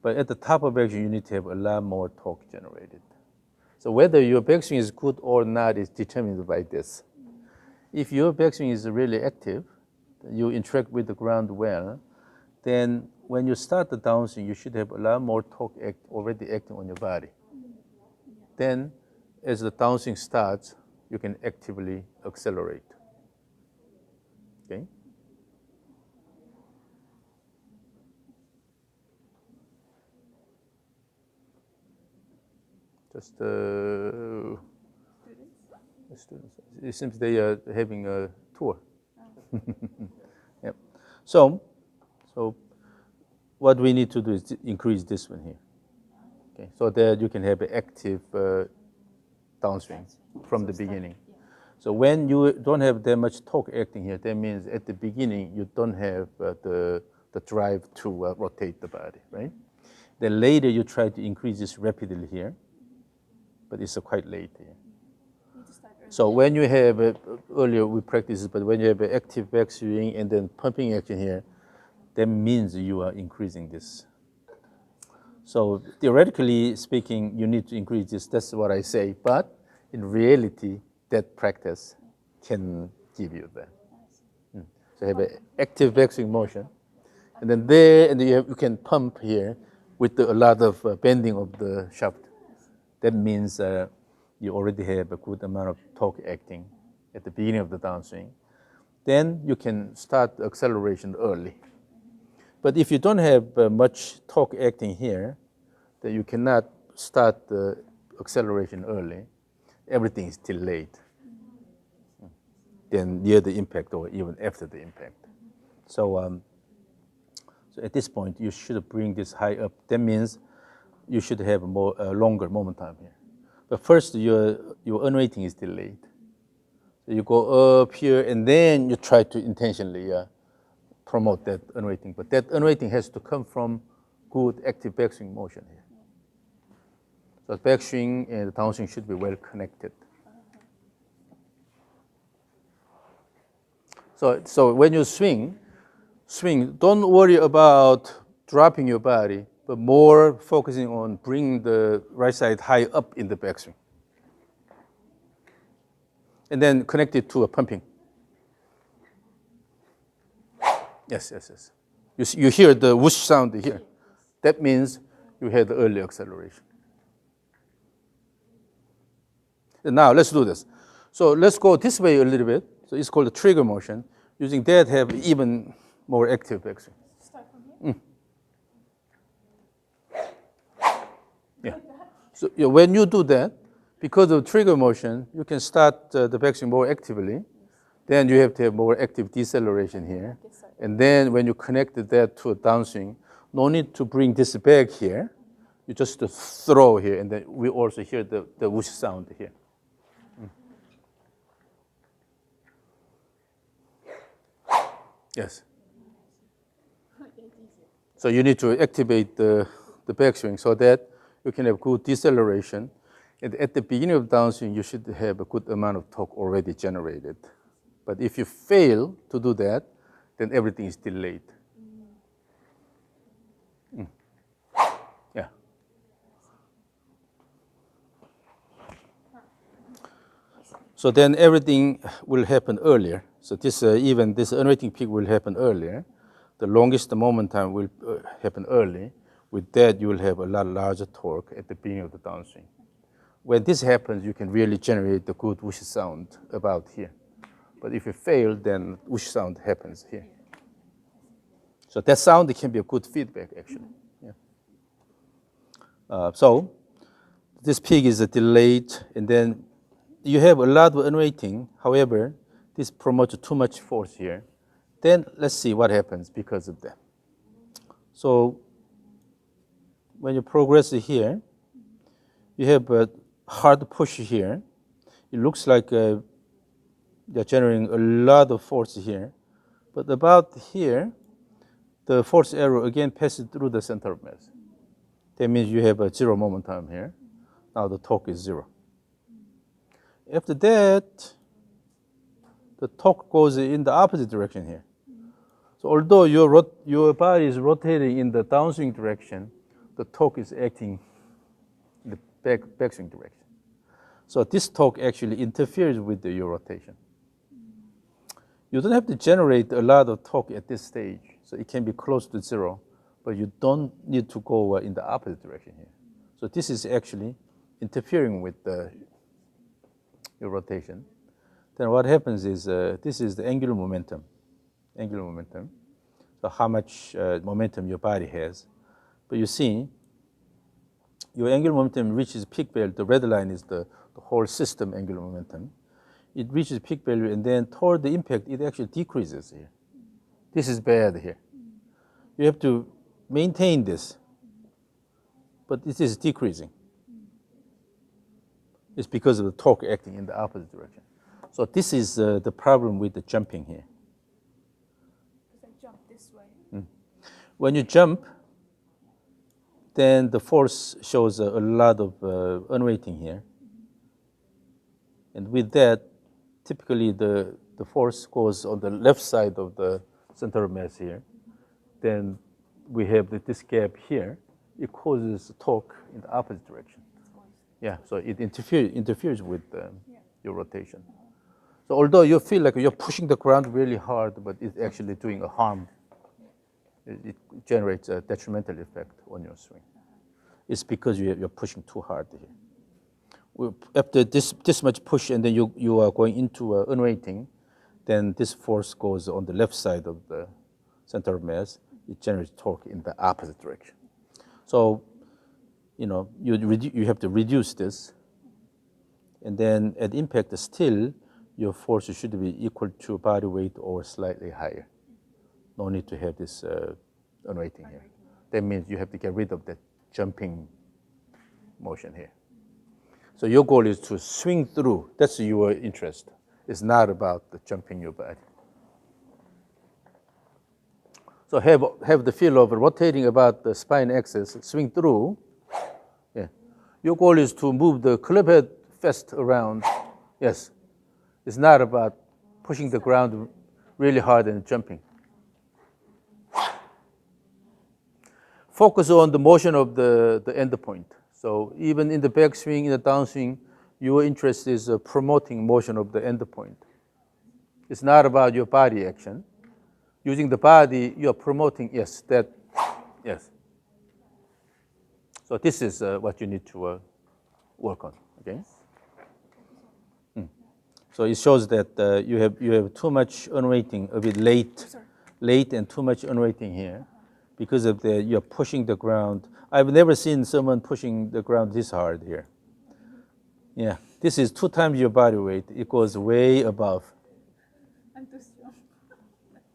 But at the top of backswing, you need to have a lot more torque generated. So whether your backswing is good or not is determined by this. If your backswing is really active, you interact with the ground well, then when you start the downswing, you should have a lot more torque already acting on your body. Then, as the downswing starts, you can actively accelerate. Okay? Just students. students. It seems they are having a tour. Yep. So what we need to do is increase this one here. Okay, so that you can have an active downswing from the beginning. So when you don't have that much torque acting here, that means at the beginning you don't have the drive to rotate the body, right? Then later you try to increase this rapidly here, but it's quite late here. So when you have, earlier we practiced, but when you have an active backswing and then pumping action here, that means you are increasing this. So theoretically speaking, you need to increase this, that's what I say, but in reality, that practice can give you that. So you have an active backswing motion, and then there, and you can pump here with a lot of bending of the shaft. That means you already have a good amount of torque acting at the beginning of the downswing. Then you can start the acceleration early. But if you don't have much torque acting here, then you cannot start the acceleration early. Everything is delayed. Then near the impact or even after the impact. So at this point, you should bring this high up. That means you should have a longer moment time here. But first, your unweighting is delayed. So you go up here, and then you try to intentionally promote that unweighting. But that unweighting has to come from good active backswing motion here. So backswing and downswing should be well connected. So when you swing, don't worry about dropping your body, but more focusing on bringing the right side high up in the backswing. And then connect it to a pumping. Yes. You hear the whoosh sound here. That means you had early acceleration. And now let's do this. So let's go this way a little bit. So it's called the trigger motion. Using that, have even more active backswing. Start from here? Yeah. So when you do that, because of trigger motion, you can start the backswing more actively. Then you have to have more active deceleration here. And then when you connect that to a downswing, no need to bring this back here. You just throw here, and then we also hear the whoosh sound here. Yes. So you need to activate the backswing so that you can have good deceleration. And at the beginning of downswing, you should have a good amount of torque already generated. But if you fail to do that, then everything is delayed. Yeah. So then everything will happen earlier. So this even this unweighting peak will happen earlier. The longest moment time will happen early. With that, you will have a lot larger torque at the beginning of the downswing. When this happens, you can really generate the good whoosh sound about here. But if you fail, then whoosh sound happens here. So that sound can be a good feedback, actually. Yeah. So this peak is delayed, and then you have a lot of unweighting. However, this promotes too much force here. Then let's see what happens because of that. So when you progress here, you have a hard push here. It looks like you're generating a lot of force here. But about here, the force arrow again passes through the center of mass. That means you have a zero momentum here. Now the torque is zero. After that, the torque goes in the opposite direction here. So although your body is rotating in the downswing direction, the torque is acting in the backswing direction. So this torque actually interferes with your rotation. You don't have to generate a lot of torque at this stage, so it can be close to zero, but you don't need to go in the opposite direction here. So this is actually interfering with your rotation. Then what happens is this is the angular momentum. So how much momentum your body has. But you see, your angular momentum reaches peak value. The red line is the whole system angular momentum. it reaches peak value, and then toward the impact, it actually decreases here. This is bad here. You have to maintain this, but this is decreasing. It's because of the torque acting in the opposite direction. So this is the problem with the jumping here. Because I jump this way. When you jump, then the force shows a lot of unweighting here. And with that, typically the force goes on the left side of the center of mass here. Then we have this gap here. It causes torque in the opposite direction. Yeah, so it interferes with your rotation. So although you feel like you're pushing the ground really hard, but it's actually doing a harm. It generates a detrimental effect on your swing. It's because you're pushing too hard here. After this much push, and then you are going into unweighting, then this force goes on the left side of the center of mass. It generates torque in the opposite direction. So, you have to reduce this, and then at impact still, your force should be equal to body weight or slightly higher. No need to have this unweighting here. That means you have to get rid of that jumping motion here. So your goal is to swing through. That's your interest. It's not about the jumping your body. So have the feel of rotating about the spine axis, swing through. Yeah. Your goal is to move the club head fast around. Yes. It's not about pushing the ground really hard and jumping. Focus on the motion of the end point. So even in the backswing, in the downswing, your interest is promoting motion of the end point. It's not about your body action. Using the body, you're promoting, yes. So this is what you need to work on, okay? So it shows that you have too much unweighting, a bit late and too much unweighting here. Because of you're pushing the ground. I've never seen someone pushing the ground this hard here. Yeah, this is 2 times your body weight. It goes way above. I'm too strong.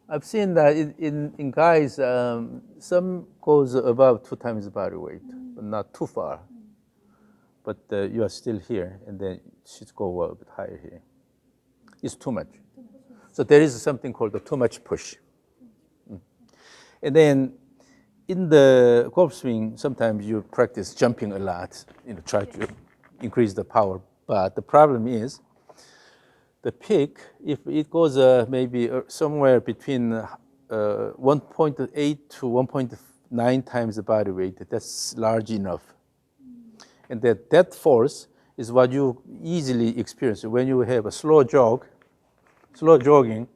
I've seen that in guys, some goes above 2 times the body weight, but not too far. But you are still here, and then it should go a bit higher here. It's too much. So there is something called the too much push. And then in the golf swing, sometimes you practice jumping a lot, try to increase the power. But the problem is the peak, if it goes maybe somewhere between 1.8 to 1.9 times the body weight, that's large enough. And that force is what you easily experience when you have a slow jogging,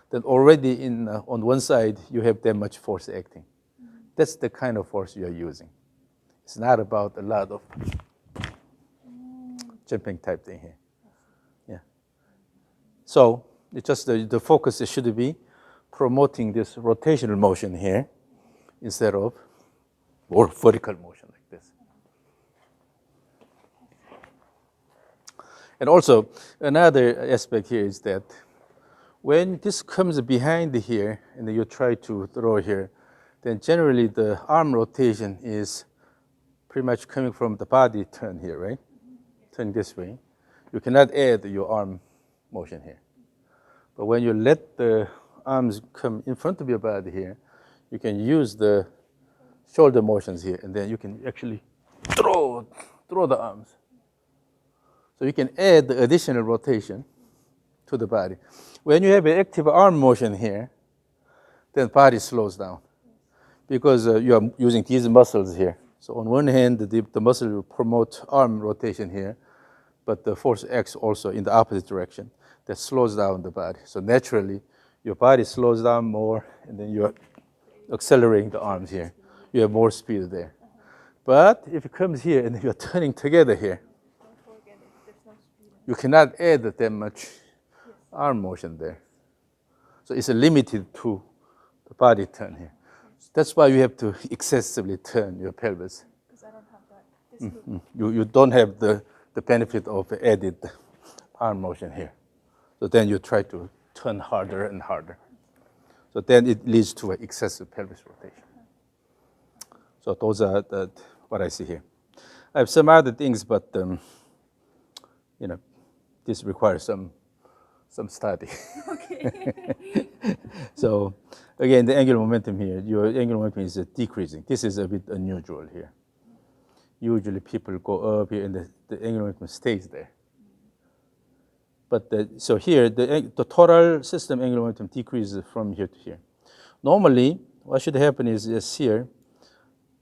then already on one side you have that much force acting. That's the kind of force you are using. It's not about a lot of jumping type thing here. Yeah. So it's just the focus should be promoting this rotational motion here instead of more vertical motion like this. And also another aspect here is that when this comes behind here and you try to throw here, then generally the arm rotation is pretty much coming from the body turn here, right? Turn this way. You cannot add your arm motion here. But when you let the arms come in front of your body here, you can use the shoulder motions here, and then you can actually throw the arms. So you can add the additional rotation to the body. When you have an active arm motion here, then body slows down because you are using these muscles here. So on one hand, the muscle will promote arm rotation here, but the force acts also in the opposite direction. That slows down the body. So naturally, your body slows down more, and then you are accelerating the arms here. You have more speed there. But if it comes here and you're turning together here, you cannot add that much arm motion there. So it's limited to the body turn here. That's why you have to excessively turn your pelvis. Because I don't have that. You don't have the benefit of added arm motion here. So then you try to turn harder and harder. So then it leads to excessive pelvis rotation. So those are what I see here. I have some other things, but this requires some study. Okay. So again, the angular momentum here, your angular momentum is decreasing. This is a bit unusual here. Usually people go up here and the angular momentum stays there. But so here, the total system angular momentum decreases from here to here. Normally, what should happen is here,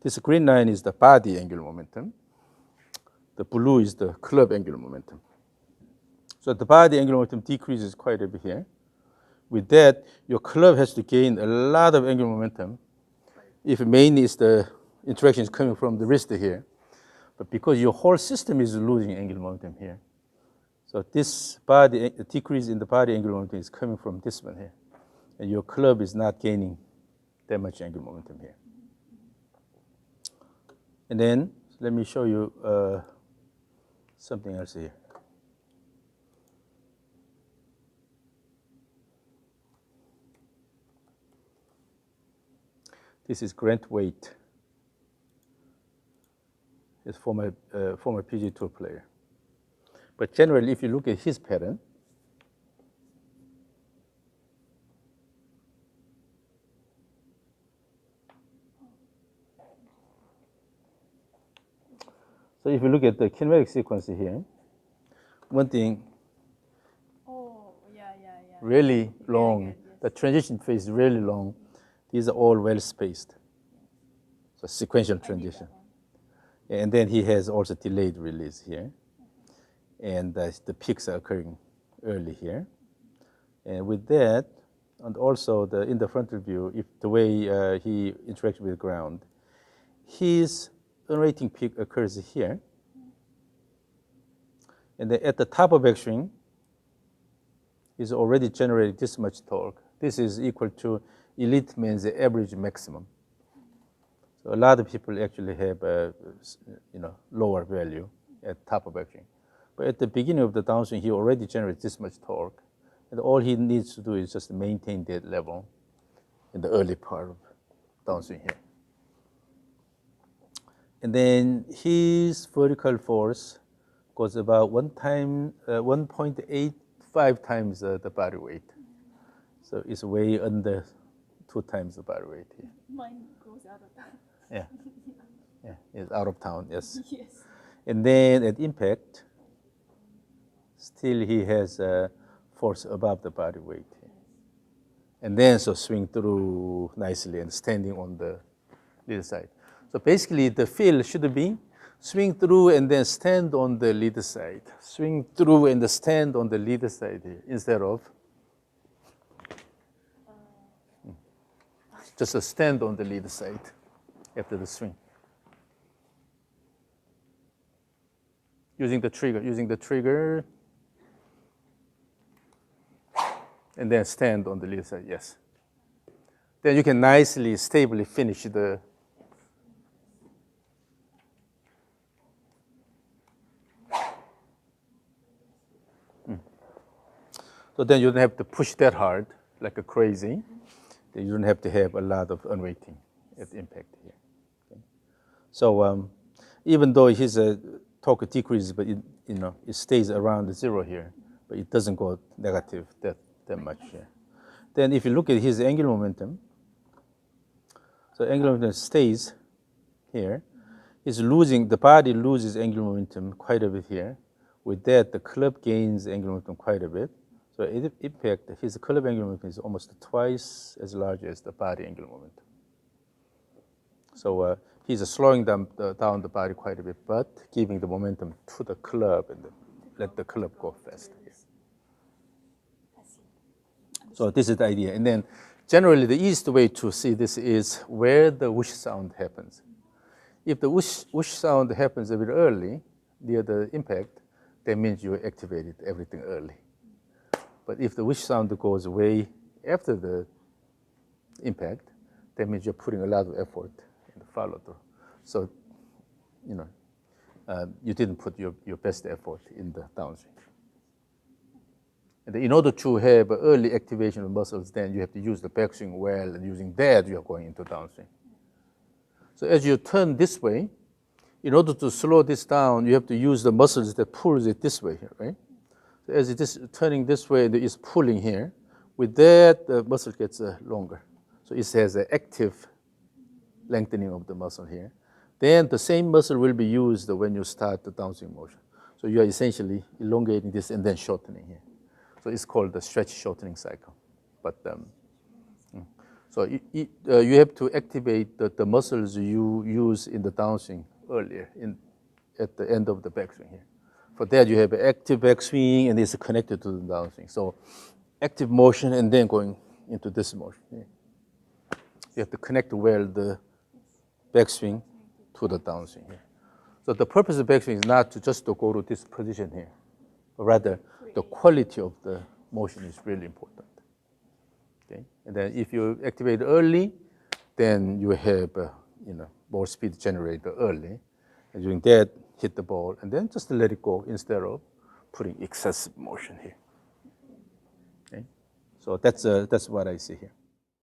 this green line is the body angular momentum. The blue is the club angular momentum. So the body angular momentum decreases quite a bit here. With that, your club has to gain a lot of angular momentum if mainly is the interaction is coming from the wrist here. But because your whole system is losing angular momentum here, so this body decrease in the body angular momentum is coming from this one here. And your club is not gaining that much angular momentum here. And then let me show you something else here. This is Grant Waite. He's former PG Tour player. But generally, if you look at his pattern, so if you look at the kinematic sequence here, one thing Oh, yeah. really long, good, yes. the transition phase is really long. These are all well spaced. So sequential transition. And then he has also delayed release here. And the peaks are occurring early here. And with that, and also in the frontal view, if the way he interacts with the ground, his unrating peak occurs here. And then at the top of backswing, he's already generated this much torque. This is equal to elite man's average maximum. So a lot of people actually have a lower value at top of backswing. But at the beginning of the downswing, he already generates this much torque. And all he needs to do is just maintain that level in the early part of downswing here. And then his vertical force goes about 1.85 times the body weight. So it's way under 2 times the body weight here. Mine goes out of town. Yeah. Yeah, it's out of town, yes. Yes. And then at impact, still he has force above the body weight here. And then so swing through nicely and standing on the leader side. So basically the feel should be swing through and then stand on the leader side. Swing through and stand on the leader side here instead of just a stand on the leader side after the swing. Using the trigger, and then stand on the leader side, yes. Then you can nicely, stably finish the So then you don't have to push that hard like a crazy. Then you don't have to have a lot of unweighting at impact here. Okay. So even though his torque decreases, but it stays around 0 here, but it doesn't go negative that much here. Then if you look at his angular momentum, so angular momentum stays here. The body loses angular momentum quite a bit here. With that, the club gains angular momentum quite a bit. So at impact, his club angular momentum is almost twice as large as the body angular momentum. So he's slowing down the body quite a bit, but giving the momentum to the club and let the club go faster. So this is the idea. And then generally the easiest way to see this is where the whoosh sound happens. If the whoosh sound happens a bit early, near the impact, that means you activated everything early. But if the whoosh sound goes way after the impact, that means you're putting a lot of effort in the follow through. So, you didn't put your best effort in the downswing. And in order to have early activation of muscles, then you have to use the backswing well, and using that, you are going into downswing. So as you turn this way, in order to slow this down, you have to use the muscles that pulls it this way here, right? So as it is turning this way, it is pulling here. With that, the muscle gets longer. So it has an active lengthening of the muscle here. Then the same muscle will be used when you start the downswing motion. So you are essentially elongating this and then shortening here. So it's called the stretch shortening cycle. But so you have to activate the muscles you use in the downswing earlier at the end of the backswing here. For that, you have an active backswing and it's connected to the downswing. So active motion and then going into this motion. Yeah. You have to connect well the backswing to the downswing here. So the purpose of backswing is not just to go to this position here, but rather the quality of the motion is really important. Okay? And then if you activate early, then you have more speed generated early. And doing that, hit the ball, and then just let it go instead of putting excessive motion here. Okay? So that's what I see here.